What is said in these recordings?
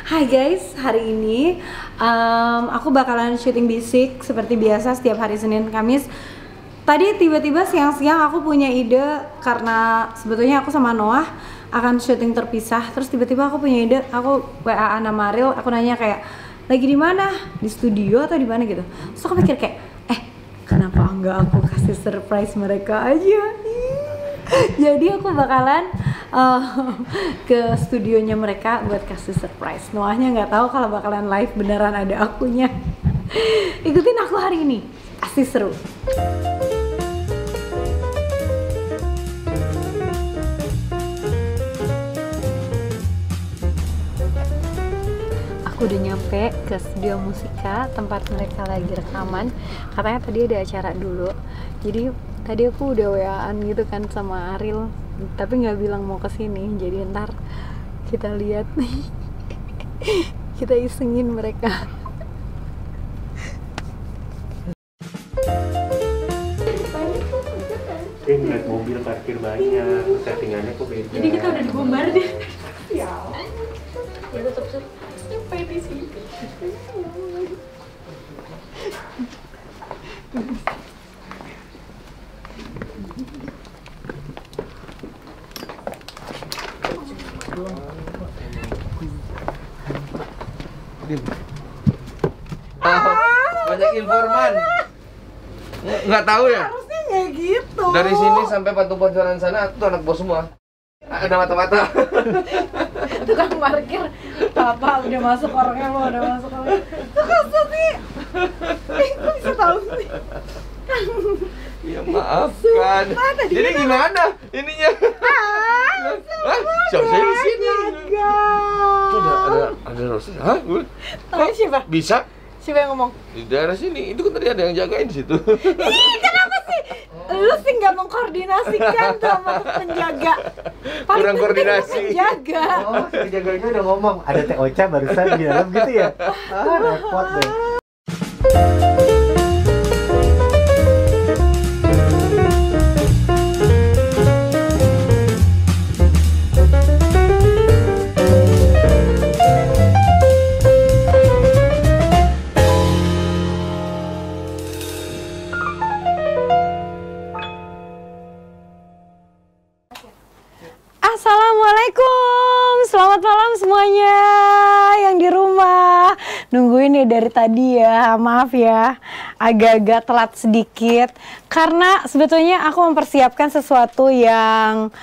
Hai guys, hari ini aku bakalan syuting Bisik seperti biasa setiap hari Senin Kamis. Tadi tiba-tiba siang-siang aku punya ide karena sebetulnya aku sama Noah akan syuting terpisah. Terus tiba-tiba aku punya ide, aku WA sama Ariel, aku nanya kayak lagi di mana? Di studio atau di mana gitu. Terus aku pikir kayak, kenapa enggak aku kasih surprise mereka aja? Jadi aku bakalan ke studionya mereka buat kasih surprise. Noahnya nggak tahu kalau bakalan live beneran ada akunya. Ikutin aku hari ini, pasti seru. Aku udah nyampe ke studio Musika, tempat mereka lagi rekaman. Katanya tadi ada acara dulu. Jadi tadi aku udah WA-an gitu kan sama Ariel, tapi nggak bilang mau kesini. Jadi ntar kita lihat nih, kita isengin mereka. Ngeliat mobil parkir banyak, settingannya kok beda. Jadi kita udah dibombardir. Ya. Ya tetap sampai di sini. Banyak informan. Nggak tahu ya? Harusnya nggak gitu. Dari sini sampai patung pancoran sana itu anak bos semua. Ada mata-mata. Tukang parkir, Papa udah masuk orangnya, lo udah masuk orangnya. Kok kasar sih? Kok bisa tahu sih? Ya maafkan. Jadi gimana ininya? Siapa di sini? Itu ada Rosa. Hah? Tahu siapa? Bisa? Siapa yang ngomong? Di daerah sini. Itu kan tadi ada yang jagain di situ. Ih, kenapa sih? Lu sih nggak mengkoordinasikan sama penjaga. Paling Kurang penting koordinasi. penjaga. Oh, si penjaganya udah ngomong, ada Teh Ocha barusan di dalam gitu ya? Repot deh. Assalamualaikum, selamat malam semuanya yang di rumah. Nungguin nih dari tadi ya, maaf ya agak-agak telat sedikit karena sebetulnya aku mempersiapkan sesuatu yang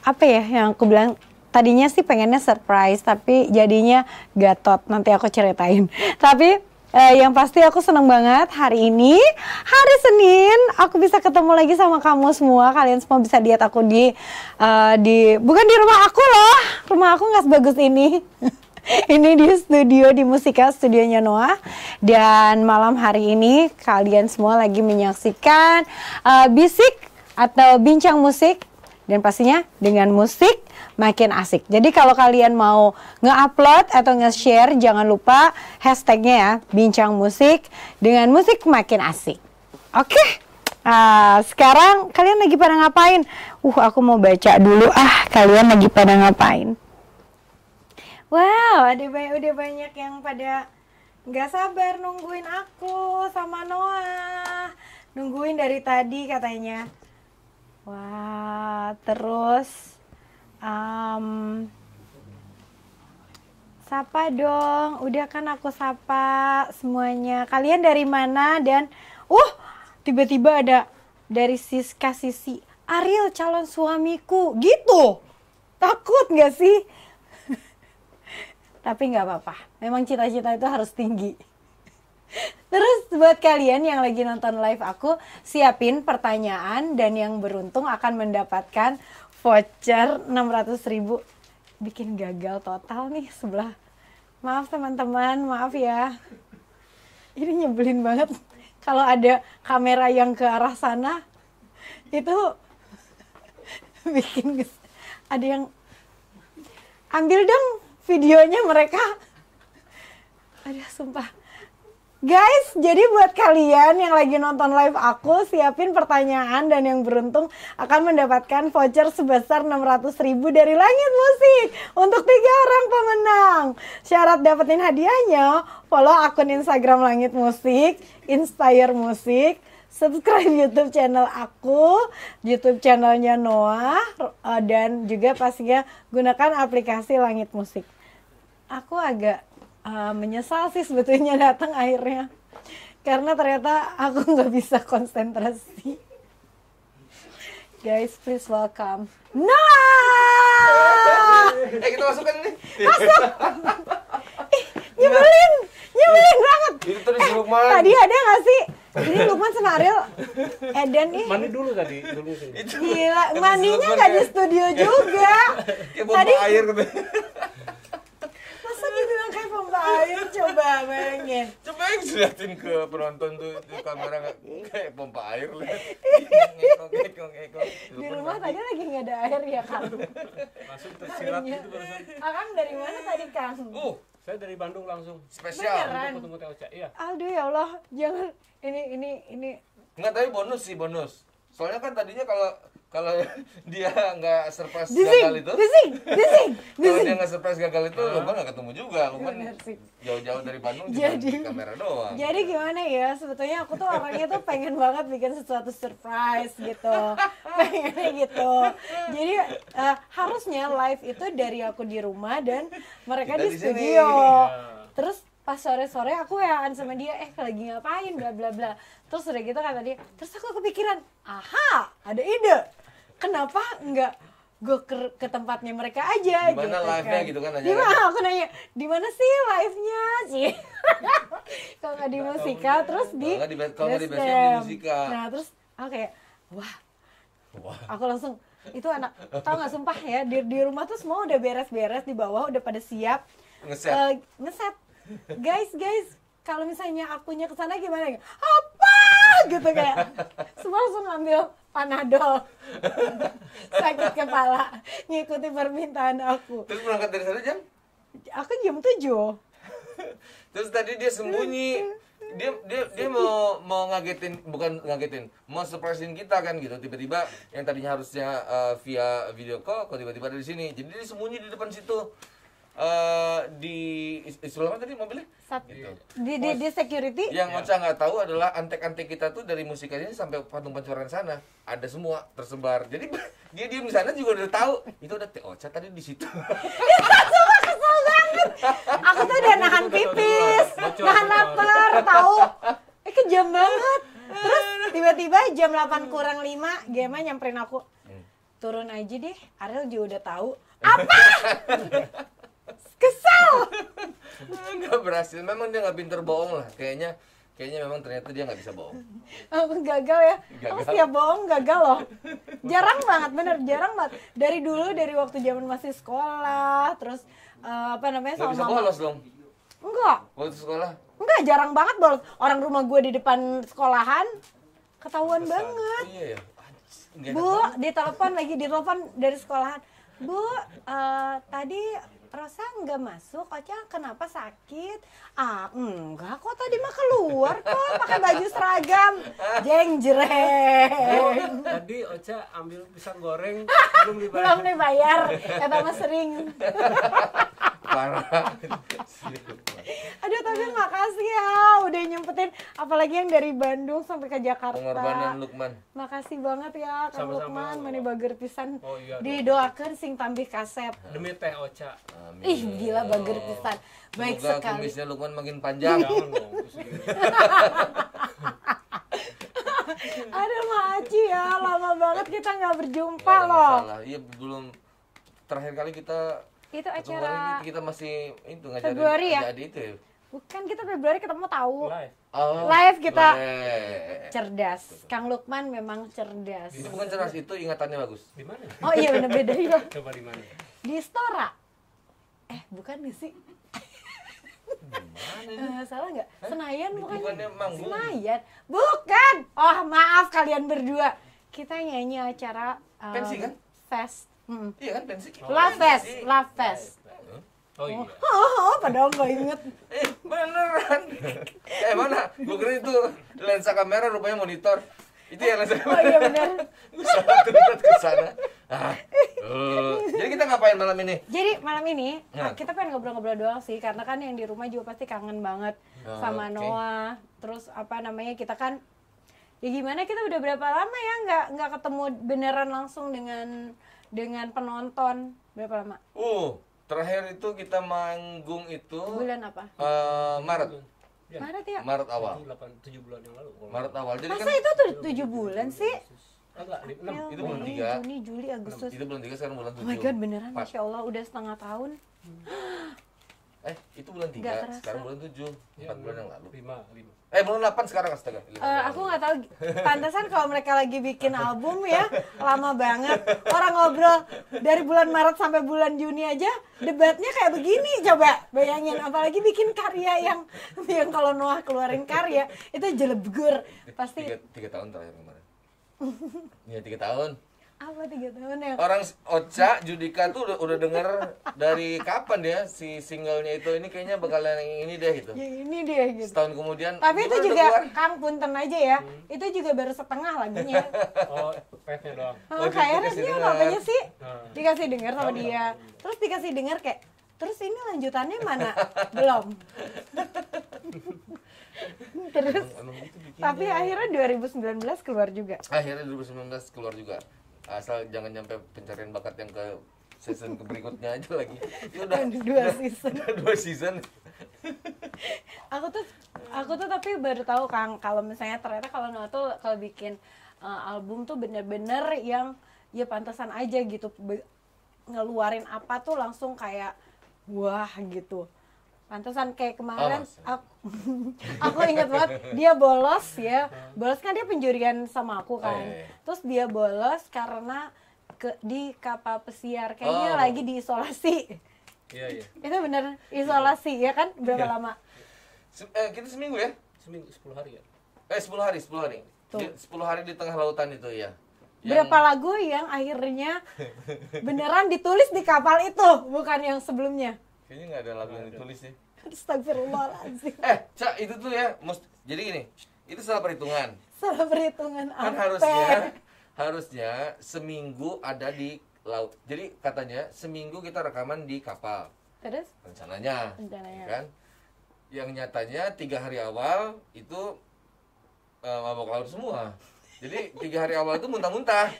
apa ya, yang aku bilang tadinya sih pengennya surprise tapi jadinya gatot, nanti aku ceritain. Tapi yang pasti aku seneng banget hari ini, hari Senin, aku bisa ketemu lagi sama kamu semua. Kalian semua bisa lihat aku di bukan di rumah aku loh, rumah aku nggak sebagus ini. Ini di studio, di Musika, studionya Noah. Dan malam hari ini kalian semua lagi menyaksikan Bisik atau Bincang Musik. Dan pastinya dengan musik makin asik. Jadi kalau kalian mau nge-upload atau nge-share, jangan lupa hashtagnya ya, Bincang Musik dengan musik makin asik. Oke? Sekarang kalian lagi pada ngapain? Aku mau baca dulu. Kalian lagi pada ngapain? Wow, udah banyak yang pada nggak sabar nungguin aku sama Noah. Nungguin dari tadi katanya. Wah, terus sapa dong. Udah kan aku sapa semuanya. Kalian dari mana? Dan tiba-tiba ada dari Siska Sisi, Ariel calon suamiku gitu. Takut nggak sih? Tapi nggak apa-apa. Memang cita-cita itu harus tinggi. Terus buat kalian yang lagi nonton live aku, siapin pertanyaan dan yang beruntung akan mendapatkan voucher 600.000. Bikin gagal total nih sebelah. Maaf teman-teman, maaf ya. Ini nyebelin banget kalau ada kamera yang ke arah sana. Itu bikin ada yang ambil dong videonya mereka. Aduh, sumpah. Guys, jadi buat kalian yang lagi nonton live aku, siapin pertanyaan dan yang beruntung akan mendapatkan voucher sebesar 600.000 dari Langit Musik untuk 3 seorang pemenang. Syarat dapetin hadiahnya, follow akun Instagram Langit Musik, Inspire Musik, subscribe YouTube channel aku, YouTube channelnya Noah, dan juga pastinya gunakan aplikasi Langit Musik. Aku agak menyesal sih sebetulnya datang akhirnya, karena ternyata aku nggak bisa konsentrasi. Guys, please welcome Noah. Kita masukkan ini. Nyebelin banget. Itu tadi si Lukman. Tadi ada nggak sih? Ini Lukman sama Ariel, Eden nih. Mandi dulu tadi, dulu sini. Gila, mandinya nggak di studio juga. Kayak pompa air gitu. Masa dibilang kayak pompa air, coba bayangin. Coba yang liatin ke penonton tuh di kamera kayak pompa air lihat. Ngekok. Di rumah tadi lagi nggak ada air ya, Kang? Langsung tersirat gitu barusan. Akang dari mana tadi, Kang? Saya dari Bandung langsung. Spesial. Beneran? Tunggu Teh Ocha. Iya. Aduh ya Allah, jangan ini. Enggak, tapi bonus sih, bonus. Soalnya kan tadinya kalau dia nggak surprise Dising. gagal itu, kalau dia nggak surprise gagal itu, Lukman nggak ketemu juga. Lukman Bener sih. jauh-jauh dari Bandung cuma Jadi- di kamera doang. Jadi gimana ya, sebetulnya aku tuh orangnya tuh pengen banget bikin sesuatu surprise gitu. Pengennya gitu. Jadi harusnya live itu dari aku di rumah dan mereka Kita di di sini. studio. Ya. Terus pas sore-sore aku waan sama dia, lagi ngapain bla bla bla. Terus udah gitu kata dia, terus aku kepikiran, aha, ada ide. Kenapa enggak gue ke tempatnya mereka aja? Di mana live-nya gitu kan, nanya Di kan? mana? Aku nanya, di mana sih live-nya sih? Kalau nggak di musika, terus di Kalau nggak di Best Best Camp, di Camp. Musika. Nah terus aku kayak, wah, aku langsung itu anak, tau nggak sumpah ya, di rumah tuh semua udah beres-beres, di bawah udah pada siap Ngeset. ngeset. Guys, kalau misalnya akunya kesana gimana? Apa? Gitu kayak semua langsung ngambil Panadol. Sakit kepala ngikuti permintaan aku. Terus berangkat dari sana jam? Aku jam 7. Terus tadi dia sembunyi. Dia mau ngagetin, bukan ngagetin, mau surprisein kita kan gitu. Tiba-tiba yang tadinya harusnya via video call, kok tiba-tiba dari sini. Jadi dia sembunyi di depan situ. Di istilahnya tadi mobilnya gitu. Di security. Yang Ocha nggak tahu adalah antek-antek kita tuh dari musikanya sampai patung pancoran sana ada semua tersebar. Jadi dia diem di sana juga udah tahu itu ada Teh Ocha tadi di situ. Kesel banget. Aku tuh udah nahan pipis, nahan lapar, tahu. Kejam banget. Terus tiba-tiba jam 8 kurang 5, Gema nyamperin aku. Turun aja deh, Ariel juga udah tahu. Apa? Kesel. Nggak berhasil, memang dia nggak pinter bohong lah. Kayaknya memang ternyata dia nggak bisa bohong. Gagal ya. Aku setiap bohong gagal loh. Jarang banget, bener jarang banget. Dari dulu, dari waktu zaman masih sekolah, terus apa namanya Nggak sama bisa mama. bolos dong Enggak, waktu sekolah. enggak jarang banget bolos. Orang rumah gue di depan sekolahan ketahuan banget. Iya ya. Nggak enak Bu, banget. ditelepon dari sekolahan. Bu, tadi Rosa nggak masuk, Ocha kenapa sakit? Ah, enggak kok, tadi mah keluar kok, pakai baju seragam. Jeng jreng. Tadi Ocha ambil pisang goreng belum dibayar. Belum dibayar, kata Mas Sering. Parah. Aduh, tapi makasih ya udah nyempetin, apalagi yang dari Bandung sampai ke Jakarta. Pengorbanan Lukman. Makasih banget ya Kang Sama-sama. Lukman, mani bager pisan. Oh iya dong. Didoakeun sing tambih kasep. Demi Teh Ocha. Amin. Ih, gila bager pisan. Baik Semoga sekali. kumisnya Lukman makin panjang. Jangan dong. terus gitu. Aduh, Maci ya, lama banget kita nggak berjumpa Nggak ada loh. masalah. Iya, belum terakhir kali kita Itu ketemu acara lagi, kita masih itu ngajarin Februari ya? adik itu ya. bukan, kita Februari ketemu tahu. Live. Oh, Live kita. live. Cerdas. Kang Lukman memang cerdas. Itu bukan cerdas, itu ingatannya bagus. Di mana? Oh iya, bener beda ya. Coba di mana? Di Stora. Bukan nih sih. Salah nggak? Senayan bukan? Bukannya manggung. Senayan. Bukan. Oh, maaf kalian berdua. Kita nyanyi acara Pensi kan? Fest. Mm. Iya kan pensi? Love Fest, Love Fest. Oh iya. Padahal nggak inget. Beneran. Kayak mana? Gue kira itu lensa kamera rupanya monitor. Itu yang saya. Oh iya benar. Usaha terlibat ke sana. Jadi kita ngapain malam ini? Jadi malam ini Nah. kita pengen ngobrol-ngobrol doang sih, karena kan yang di rumah juga pasti kangen banget sama Oke. Noah. Terus apa namanya, kita kan ya gimana, kita udah berapa lama ya nggak ketemu beneran langsung dengan penonton. Berapa lama? Terakhir itu kita manggung itu Bulan apa? Maret. Ya, Maret ya? Maret awal. 7 bulan yang lalu. Maret awal. Jadi Masa kan itu tuh 7 bulan sih? Enggak, 6. Itu bulan Mei, 3. Juni, Juli, Agustus. Itu bulan 3, sekarang bulan 7. Oh my god, beneran, Empat. Masya Allah, udah setengah tahun. Itu bulan 3, Nggak terasa. sekarang bulan 7. 4 bulan yang lalu. 5. Bulan 8 sekarang, astaga. Aku nggak tahu, pantesan kalau mereka lagi bikin album ya, lama banget. Orang ngobrol dari bulan Maret sampai bulan Juni aja, debatnya kayak begini, coba bayangin. Apalagi bikin karya yang kalau Noah keluarin karya, itu jelebgur. Pasti, 3 tahun terakhir kemarin. Iya, 3 tahun. apa 3 tahun ya? Orang Ocha, Judika tuh udah denger dari kapan ya si singlenya itu, ini kayaknya bakalan yang ini deh gitu. Ya ini dia gitu. Setahun kemudian. Tapi itu gimana, udah juga, keluar? Kang Punten aja ya, itu juga baru setengah lagunya. Oh, PF-nya doang. Oh, Oh, kayaknya dikasih dia dengar. apanya sih? Nah. Dikasih dengar sama dia. Terus dikasih dengar kayak, terus ini lanjutannya mana? Belum. Terus, Emang gitu bikinnya. tapi akhirnya 2019 keluar juga. Akhirnya 2019 keluar juga. Asal jangan nyampe pencarian bakat yang ke season berikutnya aja lagi. Ya udah. 2 season. Udah 2 season. Aku tuh tapi baru tahu Kang, kalau misalnya ternyata kalau Noah tuh kalau bikin album tuh bener-bener yang ya pantasan aja gitu. Ngeluarin apa tuh langsung kayak wah gitu. Pantesan kayak kemarin Oh, aku ingat banget dia bolos ya. Bolos kan dia penjurian sama aku kan. Oh, iya, iya. Terus dia bolos karena di kapal pesiar kayaknya Oh. lagi diisolasi. Iya. Itu bener isolasi ya kan? Berapa lama? Kita seminggu ya? Seminggu 10 hari ya. 10 hari, 10 hari. Tuh. 10 hari di tengah lautan itu ya. Berapa lagu yang akhirnya beneran ditulis di kapal itu, bukan yang sebelumnya? Kayaknya nggak ada lagu yang ditulis sih. Astagfirullahaladzim. Cak, itu tuh ya, jadi gini, itu salah perhitungan. Salah perhitungan Kan apa? harusnya seminggu ada di laut. Jadi katanya seminggu kita rekaman di kapal. Terus? Rencananya. Rencananya. Kan? Yang nyatanya 3 hari awal itu mabok laut semua. Jadi 3 hari awal itu muntah-muntah.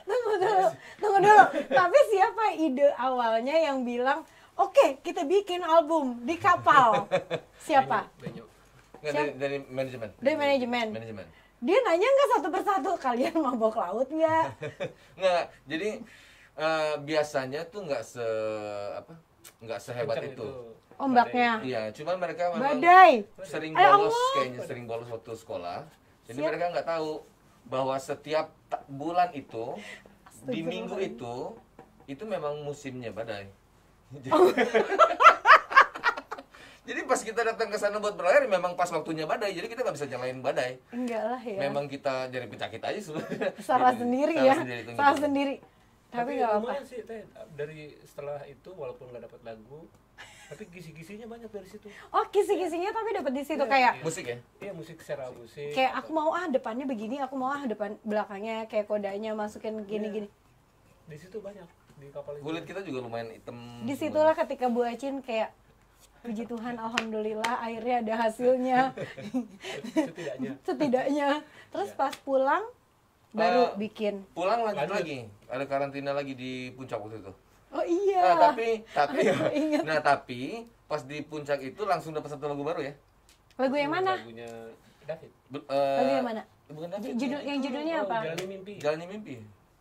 Tunggu dulu. Tapi siapa ide awalnya yang bilang, oke, kita bikin album di kapal? Siapa? Benyo. Nggak, dari manajemen. Dari manajemen. Manajemen. Dia nanya nggak satu persatu, kalian mabok laut nggak? Nggak, jadi biasanya tuh nggak sehebat Kencang itu. Ombaknya. Iya, cuman mereka memang Badai. sering Ayo, bolos, Allah. kayaknya sering bolos waktu sekolah. Jadi Siap. mereka nggak tahu bahwa setiap bulan itu di minggu itu memang musimnya badai. Jadi pas kita datang ke sana buat berlayar memang pas waktunya badai. Jadi kita nggak bisa nyalain badai. Enggak lah ya. Memang kita jadi penyakit aja sebenarnya. Salah Jadi, sendiri salah ya. sendiri itu Salah gitu. sendiri. Tapi nggak apa-apa. lumayan sih Teh, dari setelah itu walaupun nggak dapat lagu, tapi kisi-kisinya banyak dari situ. Oh, kisi-kisinya tapi dapat di situ Iya, kayak Musik ya? Iya, musik secara musik. kayak aku mau depannya begini, aku mau depan belakangnya kayak kodanya masukin gini-gini. Di situ banyak di kapal itu. Kulit kita juga lumayan hitam. Disitulah ketika Bu Acin kayak puji Tuhan, alhamdulillah akhirnya ada hasilnya. Setidaknya. Terus pas pulang baru bikin. Pulang lanjut lagi. Ada karantina lagi di puncak waktu itu. Oh iya. Nah, tapi Aku ingat. nah tapi pas di puncak itu langsung dapat satu lagu baru ya. Lagu yang mana? Lagunya David. Lagu yang mana? Bukan David. Judulnya Oh, apa? Jalani Mimpi. Jalani Mimpi.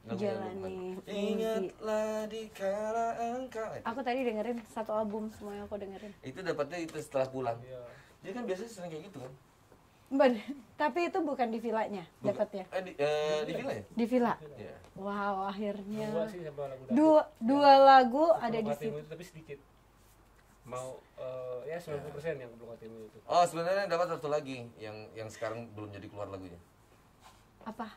Lagu yang Jalani bukan. Mimpi. Ingatlah di kala engkau. Aku tadi dengerin satu album semuanya aku dengerin. Itu dapatnya itu setelah pulang. Iya. Dia kan biasanya sering kayak gitu kan. Tapi itu bukan di villanya dapatnya. Di villa ya? Di villa. Iya. Wow, akhirnya. Dua sih sama lagu David. Dua lagu ada di Belum Hatimu situ. itu tapi sedikit. Mau ya 90% yang belum hatimu itu. Oh, sebenarnya dapat satu lagi yang sekarang belum jadi keluar lagunya. Apa?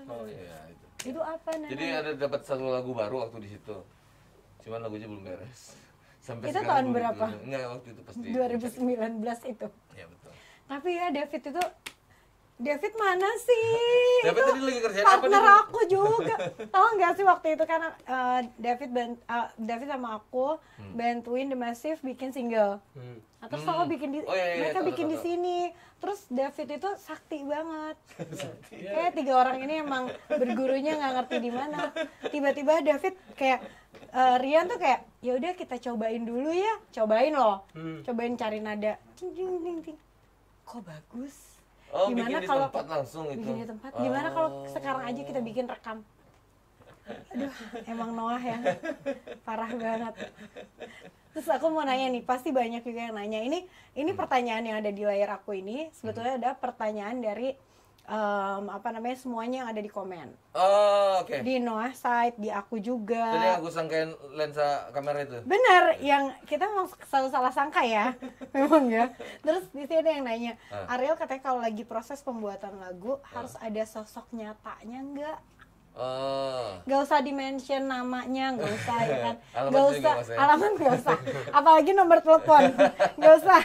Oh iya. Iya, itu. Itu apa namanya? Jadi ada dapat satu lagu baru waktu di situ. Cuman lagunya belum beres. Sampai Itu sekarang tahun belum berapa? Enggak, waktu itu pasti. 2019 itu. Iya, betul. Tapi ya David itu David mana sih? David Itu tadi lagi kerjain apa partner nih? aku juga. Tahu nggak sih waktu itu karena David sama aku bantuin The Massive bikin single. Nah, terus aku bikin di Oh, iya, mereka tahu, bikin tahu, di tahu. sini. Terus David itu sakti banget. Kayak 3 orang ini emang bergurunya nggak ngerti di mana. Tiba-tiba David kayak Rian tuh kayak ya udah kita cobain dulu ya. Cobain loh. Cobain cari nada. Ting ting ting ting. Kok bagus? Oh, Gimana bikin di kalau tempat langsung itu. bikin di tempat? Gimana kalau sekarang aja kita bikin rekam? Aduh, emang Noah ya parah banget. Terus aku mau nanya nih, pasti banyak juga yang nanya. Ini pertanyaan yang ada di layar aku ini sebetulnya ada pertanyaan dari semuanya yang ada di komen. Oh, oke. Di Noah site, di aku Tadi juga. aku sangkain lensa kamera itu. Bener, yang kita memang selalu salah sangka ya, memang ya. Terus di sini ada yang nanya, Ariel katanya kalau lagi proses pembuatan lagu harus ada sosok nyatanya nggak? Oh. Gak usah di-mention namanya, gak usah ya kan? Alamat Gak juga usah, nggak usah ya? alamat gak usah. Apalagi nomor telepon, gak usah.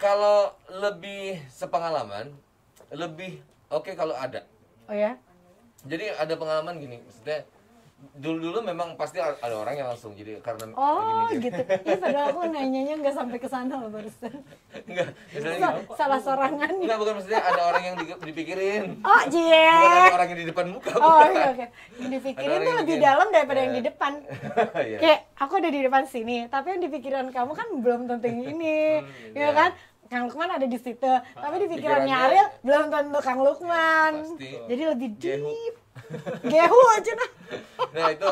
Kalau lebih sepengalaman, lebih oke kalau ada. Oh ya? Jadi ada pengalaman gini, maksudnya dulu memang pasti ada orang yang langsung jadi karena Oh gini. gitu. Iya padahal aku nanyanya nggak sampai ke sana loh barusan. Enggak, misalnya gini. Salah sorangan. Enggak, bukan maksudnya ada orang yang dipikirin. Oh jie. Bukan ada orang yang di depan muka. Oh bukan. oke. Yang dipikirin Ada orang tuh yang lebih bikin. dalam daripada yang di depan. Iya. Kayak aku udah di depan sini, tapi yang di pikiran kamu kan belum tentu yang ini, ya kan? Kang Lukman ada di situ, tapi di pikirannya Pikirannya- Ariel belum tentu Kang Lukman. Pasti. Jadi lebih Gehu. deep. Gehu aja nah. Nah itu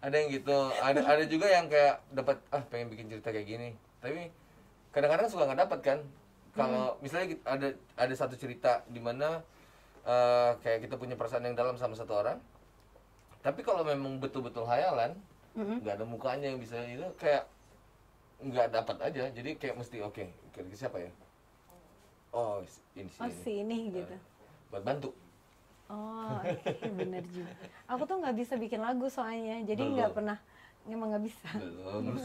ada yang gitu, ada juga yang kayak dapat pengen bikin cerita kayak gini, tapi kadang-kadang suka nggak dapat kan. Kalau misalnya ada satu cerita di mana kayak kita punya perasaan yang dalam sama satu orang, tapi kalau memang betul-betul hayalan, nggak ada mukanya yang bisa itu kayak nggak dapat aja. Jadi kayak mesti oke, kira-kira siapa ya? Oh ini sih. Oh sini gitu. Buat bantu. Oh, oke, bener juga. Aku tuh nggak bisa bikin lagu soalnya, jadi nggak Belum. pernah, emang nggak bisa. Belum.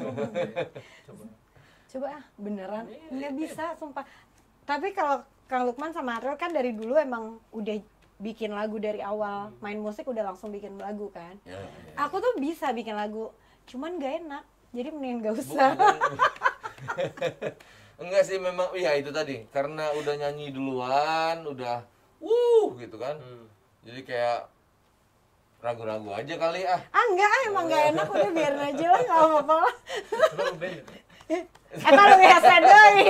Coba beneran nggak bisa, sumpah. Tapi kalau Kang Lukman sama Ariel kan dari dulu emang udah bikin lagu dari awal, main musik udah langsung bikin lagu kan. Ya, ya. Aku tuh bisa bikin lagu, cuman gak enak, jadi mending gak usah. Enggak sih, memang iya itu tadi karena udah nyanyi duluan, udah gitu kan. Jadi kayak ragu-ragu aja kali Enggak, emang gak enak, udah biarin aja lah, gak apa-apa lah. Sebelum band ya? Eta lu biasa doi.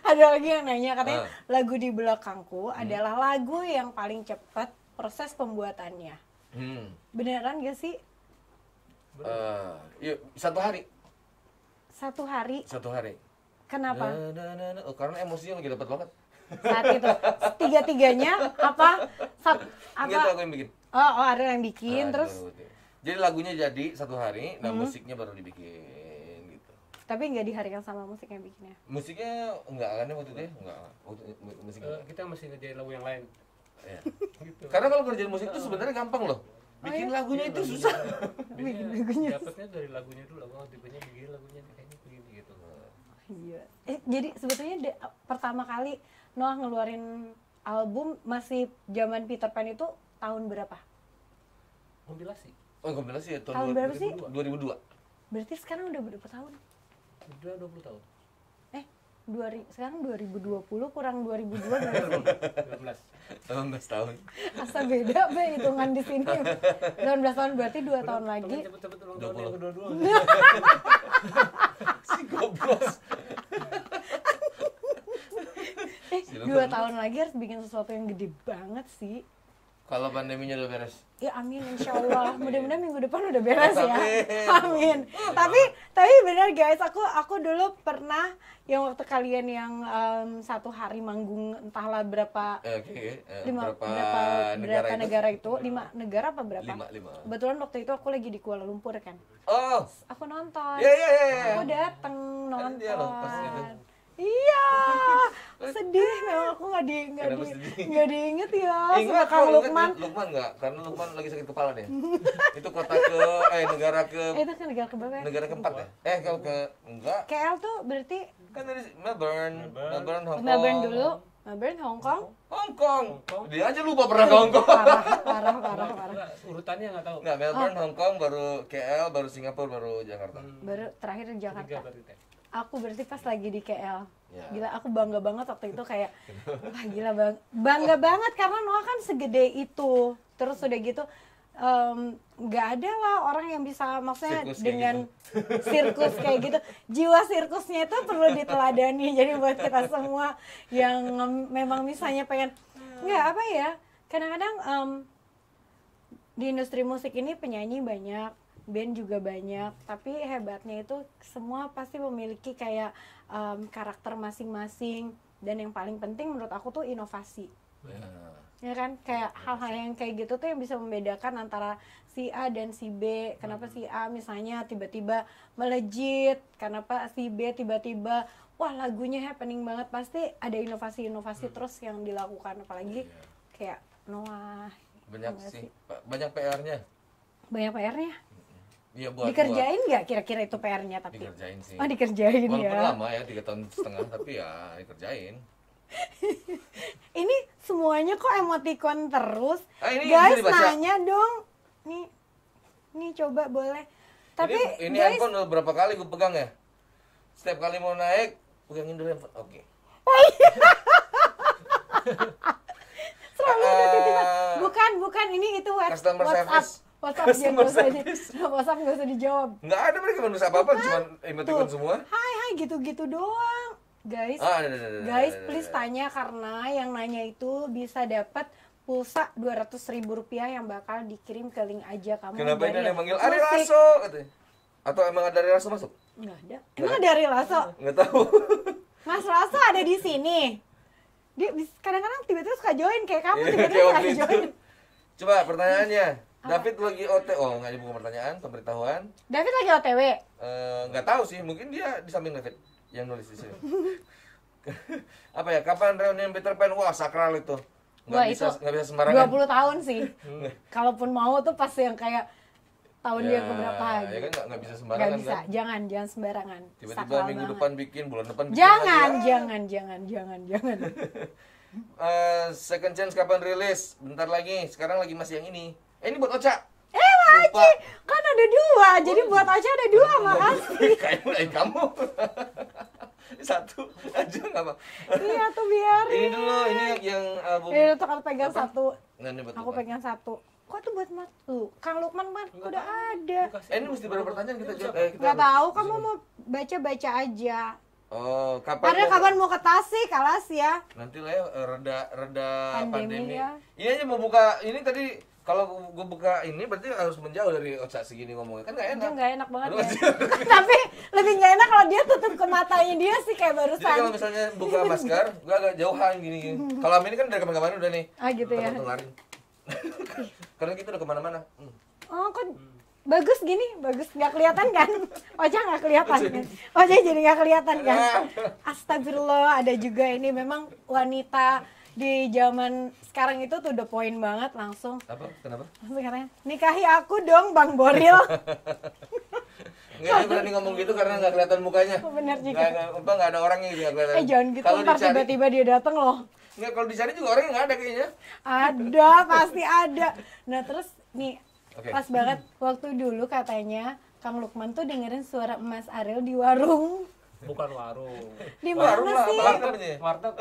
Ada lagi yang nanya katanya lagu di belakangku adalah lagu yang paling cepat proses pembuatannya. Beneran gak sih? Iya, satu hari. Satu hari. Kenapa? Oh, karena emosinya lagi dapat banget. Saat itu tiga-tiganya apa? Enggak tahu aku yang bikin. Oh, ada yang bikin terus. Jadi lagunya jadi satu hari, nah musiknya baru dibikin gitu. Tapi nggak di hari yang sama musiknya bikinnya. Musiknya enggak kan waktu itu ya? Enggak. Musiknya. Kita masih ngerjain lagu yang lain. Iya. Gitu. Karena kalau kerjaan musik itu sebenarnya gampang loh. Bikin lagunya itu susah. Bikin lagunya. Dapatnya dari lagunya dulu, oh tipenya begini lagunya kayaknya begini gitu. Iya. Jadi sebetulnya pertama kali Noah ngeluarin album masih zaman Peter Pan itu tahun berapa? Kompilasi. Oh, kompilasi ya Tahun berapa sih? 2002. Berarti sekarang udah berapa tahun? Udah 20 tahun. Sekarang 2020 kurang 2002 berarti 12. 18 tahun. asa beda be hitungan di sini. 18 tahun berarti 2 tahun lagi. Cepet-cepet ulang tahun 20. yang kedua-dua. Si goblos. 2 tahun lagi harus bikin sesuatu yang gede banget sih. Kalau pandeminya udah beres. Ya amin insya Allah. Mudah-mudahan minggu depan udah beres ya. Amin. Amin. Tapi benar guys, aku dulu pernah yang waktu kalian yang 1 hari manggung entahlah berapa berapa negara itu? 5 negara apa berapa? 5. Kebetulan waktu itu aku lagi di Kuala Lumpur kan. Oh. Aku nonton. Iya. Aku dateng Kan dia loh pas itu. nonton. Iya, sedih memang aku Kenapa sedih? nggak diinget ya Ingat sama Kang kok, Lukman. Lukman nggak? Karena Lukman lagi sakit kepala deh. Itu kota negara Itu kan negara keberapa ya? negara keempat ya? Kalau ke enggak KL tuh berarti kan dari Melbourne, Hong Kong. Melbourne dulu, Melbourne, Hong Kong. Hong Kong. Dia aja lupa pernah ke Hong Kong. Parah. Enggak, urutannya nggak tahu. Enggak, Melbourne, Hong Kong, baru KL, baru Singapura, baru Jakarta. Baru terakhir di Tiga Jakarta. berarti teh. Aku berarti pas lagi di KL. Ya. Gila, aku bangga banget waktu itu kayak wah gila bangga banget karena Noah kan segede itu. Terus udah gitu nggak ada lah orang yang bisa maksudnya Sirkus kayak dengan sirkus kayak gitu. Jiwa sirkusnya itu perlu diteladani. Jadi buat kita semua yang memang misalnya pengen nggak apa ya, kadang-kadang di industri musik ini penyanyi banyak, band juga banyak, tapi hebatnya itu semua pasti memiliki kayak karakter masing-masing, dan yang paling penting menurut aku tuh inovasi. Ya kan, kayak hal-hal yang kayak gitu tuh yang bisa membedakan antara si A dan si B. Kenapa si A misalnya tiba-tiba melejit, kenapa si B tiba-tiba wah lagunya happening banget, pasti ada inovasi-inovasi terus yang dilakukan, apalagi kayak Noah. Banyak Enggak sih, banyak PR-nya. Banyak PR-nya. Iya, buat Dikerjain nggak kira-kira itu PR-nya tapi? dikerjain sih. Oh, dikerjain Walaupun ya. lama ya, 3 tahun setengah, tapi ya dikerjain. Ini semuanya kok emoticon terus. Ini Guys, bisa dibaca. nanya dong. Nih coba boleh. Tapi ini guys, handphone udah berapa kali gue pegang ya? Setiap kali mau naik, pegangin dulu handphone. Oke. selalu ada titipan. Bukan, ini itu Customer WhatsApp. service. WhatsApp jangan Customer usah service. WhatsApp nggak usah dijawab. Nggak ada mereka manusia apa-apa, cuma emoticon Tuh. semua. Hai gitu-gitu doang. Guys, Ada. guys please tanya karena yang nanya itu bisa dapat pulsa Rp200.000 yang bakal dikirim ke link aja kamu. Kenapa ini dari ada yang manggil musik. Ari Lasso katanya? Atau emang ada Ari Lasso masuk? Nggak ada. Emang dari Lasso? Nggak tahu. Mas Lasso ada di sini. Dia kadang-kadang tiba-tiba suka join kayak kamu Iya, tiba-tiba kayak nggak waktu itu. join. Coba pertanyaannya. David lagi nggak ada bukan pertanyaan, pemberitahuan. David lagi OTW. Nggak tahu sih, mungkin dia di samping David yang nulis di sini. Apa ya? Kapan reunian Peter Pan? Wah, sakral itu. Wah, Nggak bisa sembarangan. 20 tahun sih. Kalaupun mau tuh pas yang kayak tahun dia keberapa Ya gitu. kan nggak bisa Nggak sembarangan bisa, kan? jangan sembarangan. Tiba-tiba Sakral minggu banget. depan bikin, bulan depan bikin Jangan, lagi. jangan. Second Chance kapan rilis? Bentar lagi. Sekarang lagi masih yang ini. Ini buat Ocha. Wajib, Lupa. kan ada 2, jadi buat Ocha ada 2, makasih. Kayak kamu. Satu aja nggak apa. Iya tuh biarin. Ini dulu, ini yang album. Ini tuh aku pegang Apa? satu, Nah, ini buat aku Lukman. pegang satu. Kok tuh buat Mat tuh? Kang Lukman kan udah ada. Ini mesti berapa pertanyaan kita jawab? Kita Nggak tahu, kamu mau baca aja. Oh, Padahal kapan mau ke Tasik, alas ya. Nanti lah ya reda Pandemi pandemi. ya. Ini aja mau buka ini tadi kalau gue buka ini berarti harus menjauh dari Ocha segini ngomongnya kan nggak Itu enak. nggak enak banget Aduh, ya. Tapi lebih nggak enak kalau dia tutup ke matanya dia sih kayak Jadi barusan. kalau misalnya buka masker, gue agak jauhan gini. Kalau Amin kan dari kemarin udah nih. Ah gitu ya. Tularin. Karena kita udah kemana-mana. Oh kok bagus gini, bagus nggak kelihatan kan? Ocha nggak kelihatan kan? Ocha jadi nggak kelihatan kan? Astagfirullah, ada juga ini memang wanita di zaman sekarang itu tuh the point banget langsung. Apa? Kenapa? Langsung katanya, nikahi aku dong Bang Boril. Nggak, dia berani ngomong gitu karena nggak kelihatan mukanya. Bener juga. Nggak ada orangnya gitu nggak kelihatan. Jangan gitu, Kalau ntar dicari, tiba-tiba dia dateng loh. nggak kalau dicari juga orangnya nggak ada kayaknya. Ada, pasti ada. Nah terus nih, Oke. pas banget waktu dulu katanya Kang Lukman tuh dengerin suara Mas Ariel di warung. Bukan warung. Di Warung mana lah, sih? warteg namanya. Warteg.